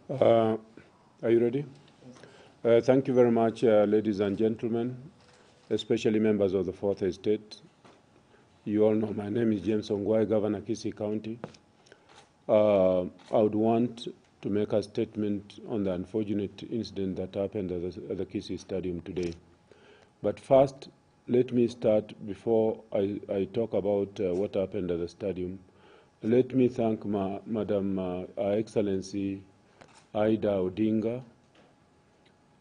Are you ready? Thank you very much, ladies and gentlemen, especially members of the Fourth Estate. You all know my name is James Ongwae, Governor, Kisii County. I would want to make a statement on the unfortunate incident that happened at the Kisii Stadium today. But first, let me start, before I talk about what happened at the stadium. Let me thank Madam Her Excellency Ida Odinga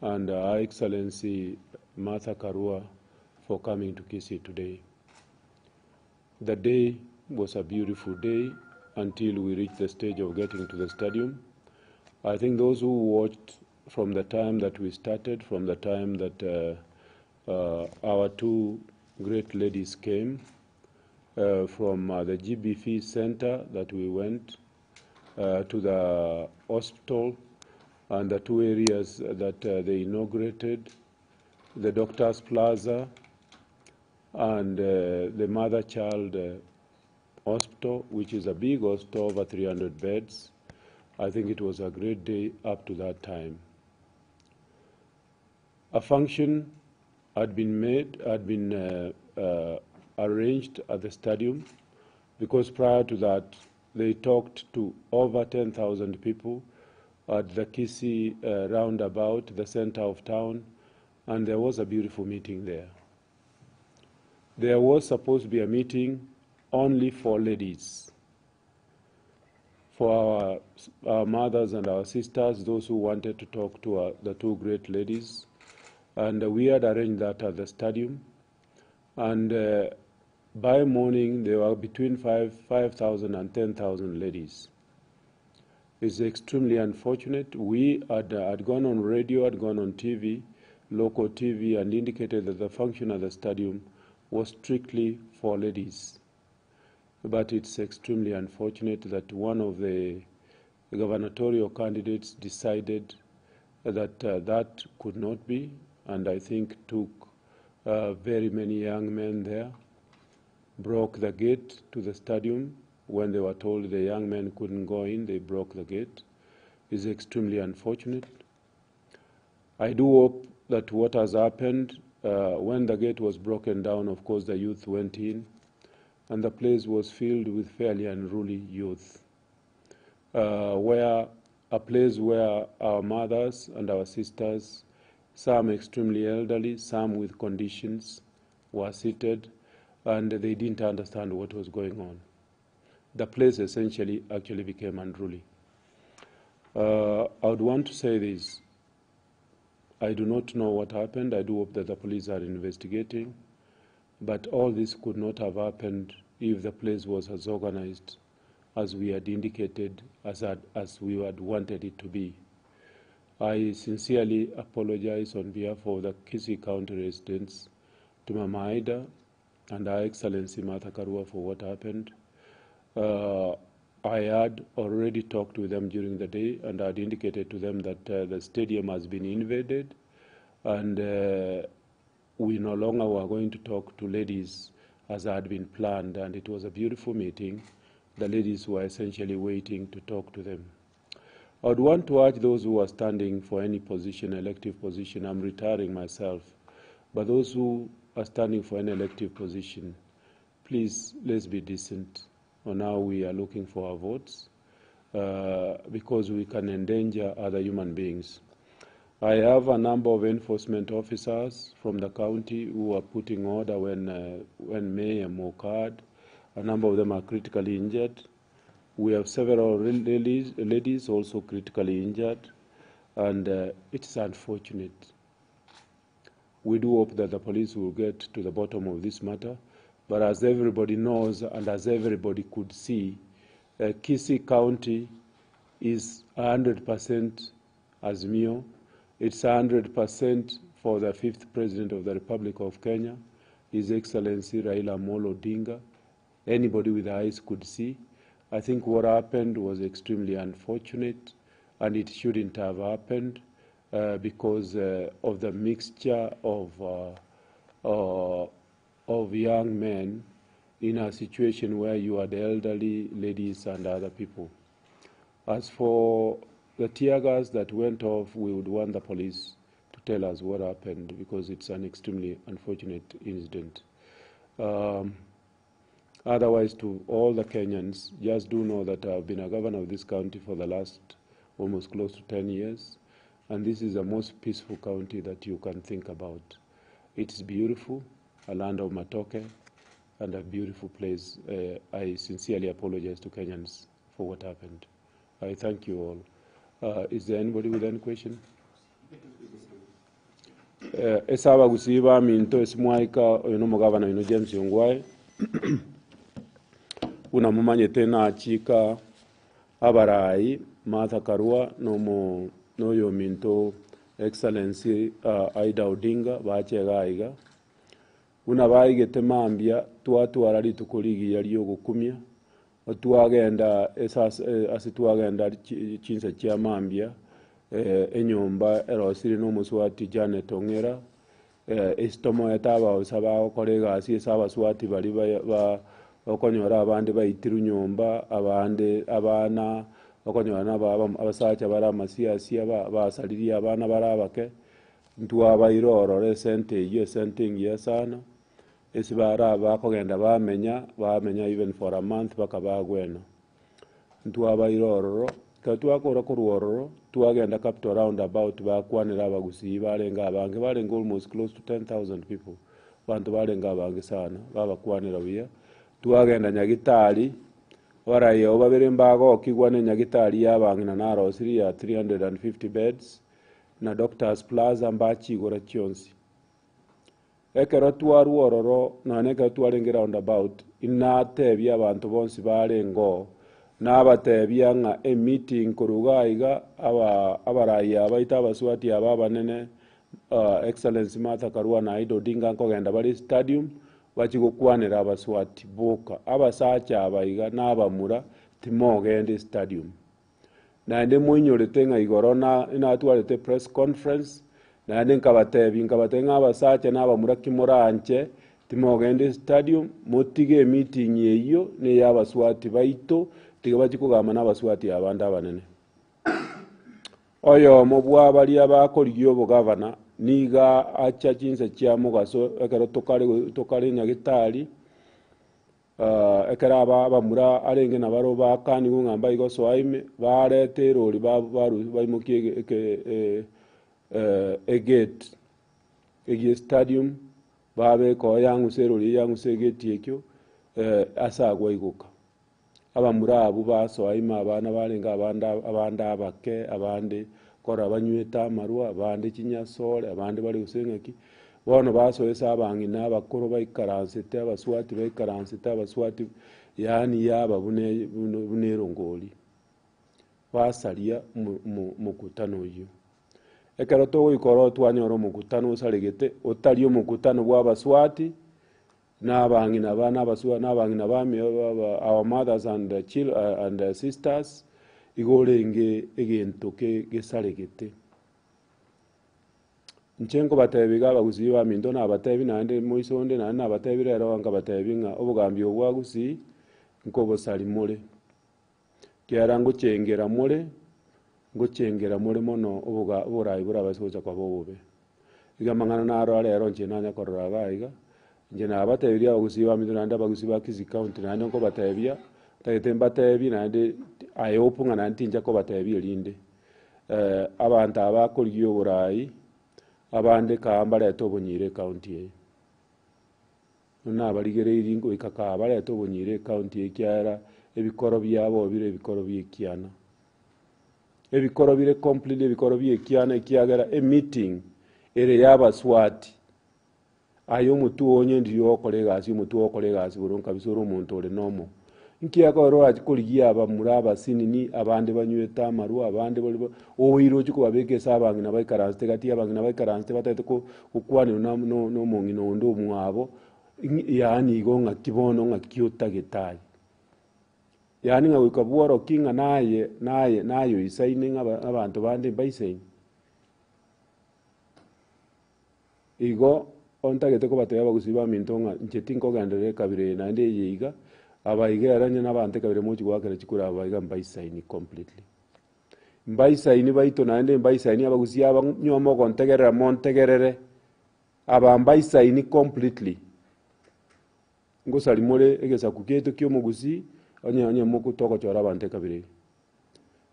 and Her Excellency Martha Karua for coming to Kisii today. The day was a beautiful day until we reached the stage of getting to the stadium. I think those who watched from the time that we started, from the time that our two great ladies came from the GBF center that we went to the hospital and the two areas that they inaugurated, the Doctors Plaza and the Mother-Child Hospital, which is a big hospital, over 300 beds. I think it was a great day up to that time. A function had been arranged at the stadium, because prior to that they talked to over 10,000 people at the Kisii roundabout, the center of town, and there was a beautiful meeting there. There was supposed to be a meeting only for ladies, for our mothers and our sisters, those who wanted to talk to the two great ladies. And we had arranged that at the stadium. And by morning, there were between 5,000 and 10,000 ladies. It's extremely unfortunate. We had gone on radio, had gone on TV, local TV, and indicated that the function at the stadium was strictly for ladies. But it's extremely unfortunate that one of the gubernatorial candidates decided that that could not be, and I think took very many young men there, broke the gate to the stadium. When they were told the young men couldn't go in, they broke the gate. It's extremely unfortunate. I do hope that what has happened, when the gate was broken down, of course, the youth went in, and the place was filled with fairly unruly youth, a place where our mothers and our sisters, some extremely elderly, some with conditions, were seated, and they didn't understand what was going on. The place essentially actually became unruly. I would want to say this. I do not know what happened. I do hope that the police are investigating. But all this could not have happened if the place was as organized as we had indicated, as we had wanted it to be. I sincerely apologize on behalf of the Kisii County residents to Mama Ida and Her Excellency Martha Karua for what happened. I had already talked with them during the day, and I had indicated to them that the stadium has been invaded, and we no longer were going to talk to ladies as had been planned, and it was a beautiful meeting. The ladies were essentially waiting to talk to them. I would want to urge those who are standing for any position, elective position, I'm retiring myself, but those who are standing for an elective position, please, let's be decent on how we are looking for our votes, because we can endanger other human beings. I have a number of enforcement officers from the county who are putting order when mayhem occurred. A number of them are critically injured. We have several ladies also critically injured, and it's unfortunate. We do hope that the police will get to the bottom of this matter, but as everybody knows and as everybody could see, Kisii County is 100% Azimio. It's 100% for the 5th President of the Republic of Kenya, His Excellency Raila Amolo Odinga. Anybody with eyes could see. I think what happened was extremely unfortunate, and it shouldn't have happened because of the mixture of young men in a situation where you had elderly ladies and other people. As for the tear gas that went off, we would want the police to tell us what happened, because it's an extremely unfortunate incident. Otherwise, to all the Kenyans, just do know that I've been a governor of this county for the last almost close to 10 years, and this is the most peaceful county that you can think about. It's beautiful, a land of matoke, and a beautiful place. I sincerely apologize to Kenyans for what happened. I thank you all. Is there anybody with any question? Esaba gusiba minto esimwaika oyo nomugabana ino James Ongwae una mumanye tena achika abarai Martha Karua noyo minto Excellency Aida Odinga bachega aiga una baigete mambia twatwara ritukuligi yaliyo gukumya twagenda asitwagenda chinsa kya mambia enyomba erosiri n'omuswati Janet Ongera esitomo etaba osaba okolega asi esaba swati bali okonyora abandi bayitiru nyomba abandi abana okonyora abasacha bara amasiasi basaliri abana barabake ntwaba irorore sente ngiya sana esibara bakogenda bamenya even for a month bakabagwena ntwaba irororo katwakora kuruororo twagenda capital roundabout bakwanira abagusi barenga abange barenga almost close to 10,000 people bantu barenga abange sana babakwanira biya twagenda Nyagitari warayo babere mbago okigwane Nyagitari yabange na narosiri ya 350 beds na Doctors Plaza mbachi gora chionsi ekero twaruororo naneka twarengera roundabout inatebya abantu bonsi barengo n'abatebya nga meeting kurugaiga abaraya baita abaswati ababanene Excellency Martha Karua na Aida Odinga nkogenda bali stadium bakigukwanira abaswati boka abasacha abaiga n'abamura timogende stadium nande muinyorete nga igorona inatwarete press conference nande nkabatenga abasacha n'abamura kimuranche timogende stadium mutige meeting yeyo ne yabaswati baito tigabachi kugamba n'abaswati abandi abanene oyo mubwa bali abakoliyo bugavana niga acha chinse kya mugaso ekero tokale Nyagitari ekera abamura arenge nabaro bakani ngamba igo soaime barete roli baimukie gate egi stadium babe ko yangu gate yekyo asagwa iguka abamura abo basoaima abana barenga abandi abake abandi kora banyweta marua abandi kinyasore abandi bari usengaki bono basoesa abangi n'abakoro bayikaransete abaswati bayikaransete abaswati yani yaba bunerongoli basalia mukutano uyu ekero to ikoro twanyoro mukutano usaregete otali omukutano bw'abaswati n'abangi n'abana abaswa n'abangi n'abami our mothers and and sisters igorenge egento gesaregete nchenko batebiga abaguzi ba mindo n'abatebi nande muisonde nande n'abatebi rero anga batebi nga obugambi obwagusi nko bosali mule kyara ngochengera mule mono oburayi burabasoza kwa bobe igamangana naro rero nche nanya korora gaiga nje n'abatebi abaguzi ba mindo nande abaguzi ba Kisii County nande nko batebia tagetemba tebi nande ayopunga nande nja ko batebi linde abantu abakoliyo burayi abande kamba leto obonyire county ye nabaligere iringo ikakaba leto obonyire county ye kyara ebikoro byabo bire ebikoro byekiana ebikoro bire complete ebikoro byekiana ikyagera meeting ere yabaswati ayo mutu onye ndiyo okolegasi mutu okolegasi buronka bisoro umuntu ole nomo nkiyako akikoligiya abamuraba sinini abandi banyweta maru abandi bali oiro chiko babeke sabangi na baikaranste kati abangi na baikaranste batete ko ukwaniro no mongino ndo mwabo yani igonga kibono nga kyota getayi yani nga wikabworo kinga nayo isaine abantu bandi baiseni igo ontagete ko bataya bagusiba mintonga nchetinko gandere kabire nande yiga abaigera nyana bante kabire mochi gwakere chikura abaiga mbaisaini completely mbaisaini baito naende mbaisaini abagusi abanyoma ogontegerera montegerere aba mbaisaini completely ngosari more egesaku keto kiomogusi onye mokutogochora abante kabire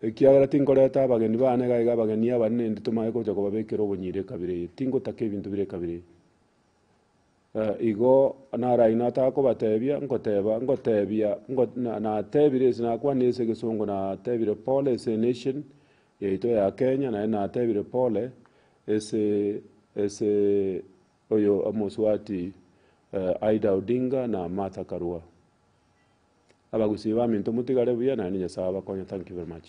ekiagera tinkoreta abageni bane gaiga abageni abanene nditumaye koja kobabekera obonyire kabire tingotaka ebintu bire kabire igo naraina takobatebia ngotebia natebire sinakwana ase egesongo natebire pole ase nation yaito ya Kenya naye natebire pole ase oyo amoswati Aida Odinga na Martha Karua abagusi baminto mutigare buya nani Nyasaye abakonya. Thank you very much.